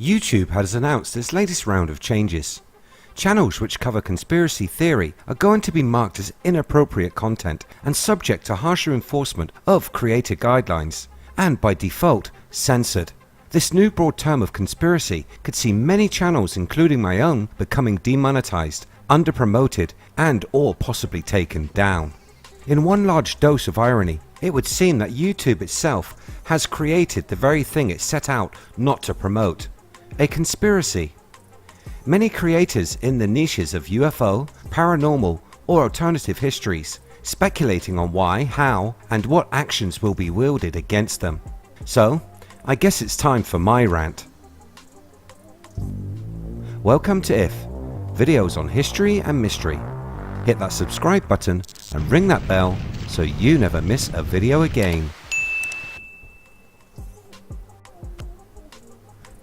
YouTube has announced its latest round of changes. Channels which cover conspiracy theory are going to be marked as inappropriate content and subject to harsher enforcement of creator guidelines, and by default, censored. This new broad term of conspiracy could see many channels, including my own, becoming demonetized, underpromoted, and or possibly taken down. In one large dose of irony, it would seem that YouTube itself has created the very thing it set out not to promote: a conspiracy. Many creators in the niches of UFO, paranormal, or alternative histories speculating on why, how, and what actions will be wielded against them. So, I guess it's time for my rant. Welcome to IF, videos on history and mystery. Hit that subscribe button and ring that bell so you never miss a video again.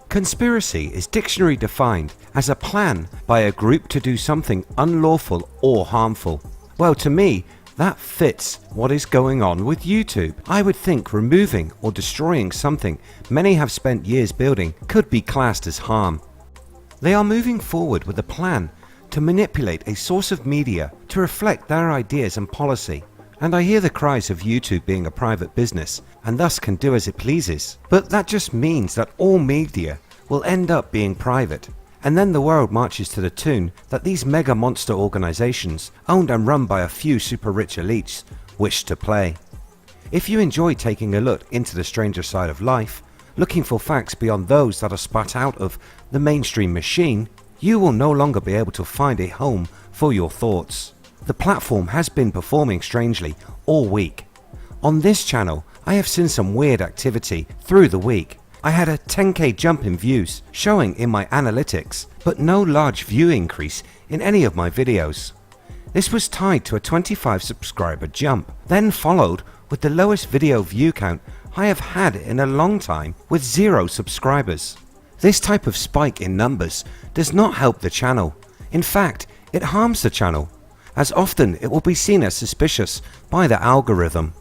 Conspiracy is dictionary defined as a plan by a group to do something unlawful or harmful. Well, to me, that fits what is going on with YouTube. I would think removing or destroying something many have spent years building could be classed as harm. They are moving forward with a plan to manipulate a source of media to reflect their ideas and policy. And I hear the cries of YouTube being a private business and thus can do as it pleases. But that just means that all media will end up being private. And then the world marches to the tune that these mega monster organizations, owned and run by a few super rich elites, wish to play. If you enjoy taking a look into the stranger side of life, looking for facts beyond those that are spat out of the mainstream machine, you will no longer be able to find a home for your thoughts. The platform has been performing strangely all week. On this channel, I have seen some weird activity through the week. I had a 10k jump in views showing in my analytics, but no large view increase in any of my videos. This was tied to a 25 subscriber jump, then followed with the lowest video view count I have had in a long time with 0 subscribers. This type of spike in numbers does not help the channel. In fact, it harms the channel, as often it will be seen as suspicious by the algorithm.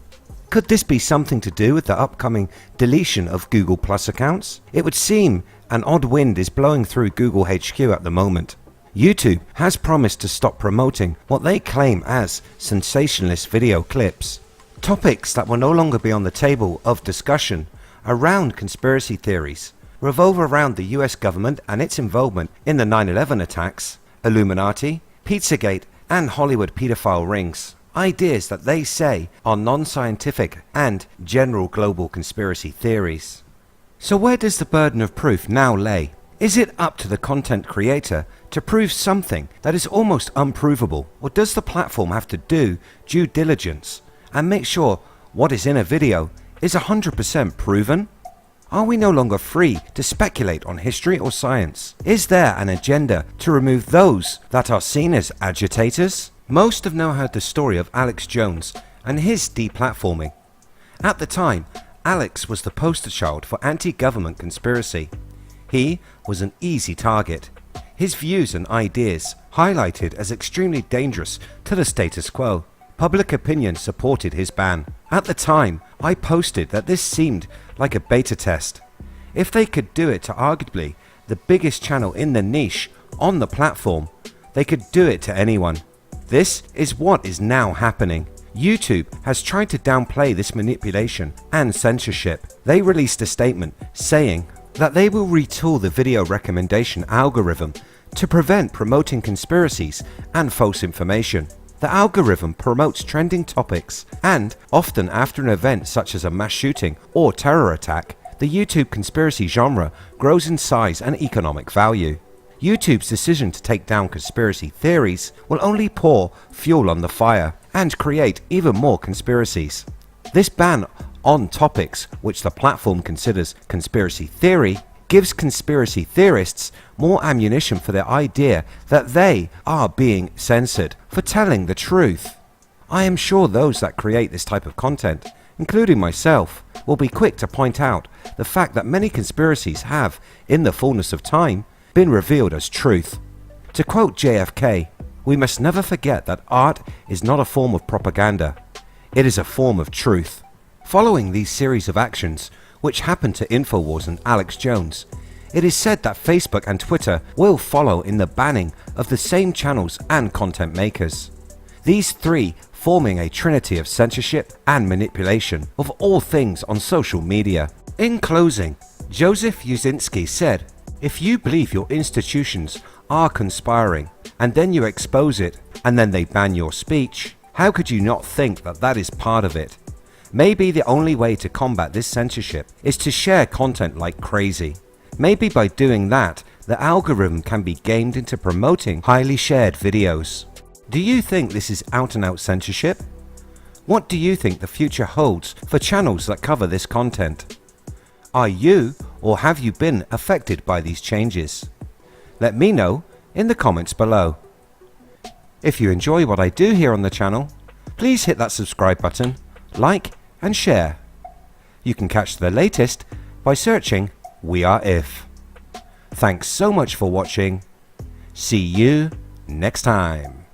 Could this be something to do with the upcoming deletion of Google Plus accounts? It would seem an odd wind is blowing through Google HQ at the moment. YouTube has promised to stop promoting what they claim as sensationalist video clips. Topics that will no longer be on the table of discussion around conspiracy theories revolve around the US government and its involvement in the 9/11 attacks, Illuminati, Pizzagate, and Hollywood pedophile rings. Ideas that they say are non-scientific and general global conspiracy theories. So where does the burden of proof now lay? Is it up to the content creator to prove something that is almost unprovable, or does the platform have to do due diligence and make sure what is in a video is 100% proven? Are we no longer free to speculate on history or science? Is there an agenda to remove those that are seen as agitators? Most have now heard the story of Alex Jones and his deplatforming. At the time, Alex was the poster child for anti-government conspiracy. He was an easy target. His views and ideas highlighted as extremely dangerous to the status quo. Public opinion supported his ban. At the time, I posted that this seemed like a beta test. If they could do it to arguably the biggest channel in the niche on the platform, they could do it to anyone. This is what is now happening. YouTube has tried to downplay this manipulation and censorship. They released a statement saying that they will retool the video recommendation algorithm to prevent promoting conspiracies and false information. The algorithm promotes trending topics, and often after an event such as a mass shooting or terror attack, the YouTube conspiracy genre grows in size and economic value. YouTube's decision to take down conspiracy theories will only pour fuel on the fire and create even more conspiracies. This ban on topics which the platform considers conspiracy theory gives conspiracy theorists more ammunition for their idea that they are being censored for telling the truth. I am sure those that create this type of content, including myself, will be quick to point out the fact that many conspiracies have, in the fullness of time, been revealed as truth. To quote JFK, "We must never forget that art is not a form of propaganda, it is a form of truth." Following these series of actions, which happened to InfoWars and Alex Jones, It is said that Facebook and Twitter will follow in the banning of the same channels and content makers. These three forming a trinity of censorship and manipulation of all things on social media. In closing, Joseph Usinski said, "If you believe your institutions are conspiring and then you expose it and then they ban your speech, how could you not think that that is part of it? Maybe the only way to combat this censorship is to share content like crazy. Maybe by doing that, the algorithm can be gamed into promoting highly shared videos." Do you think this is out and out censorship? What do you think the future holds for channels that cover this content? Are you or have you been affected by these changes? Let me know in the comments below. If you enjoy what I do here on the channel, please hit that subscribe button, like and share. You can catch the latest by searching We Are If. Thanks so much for watching. See you next time.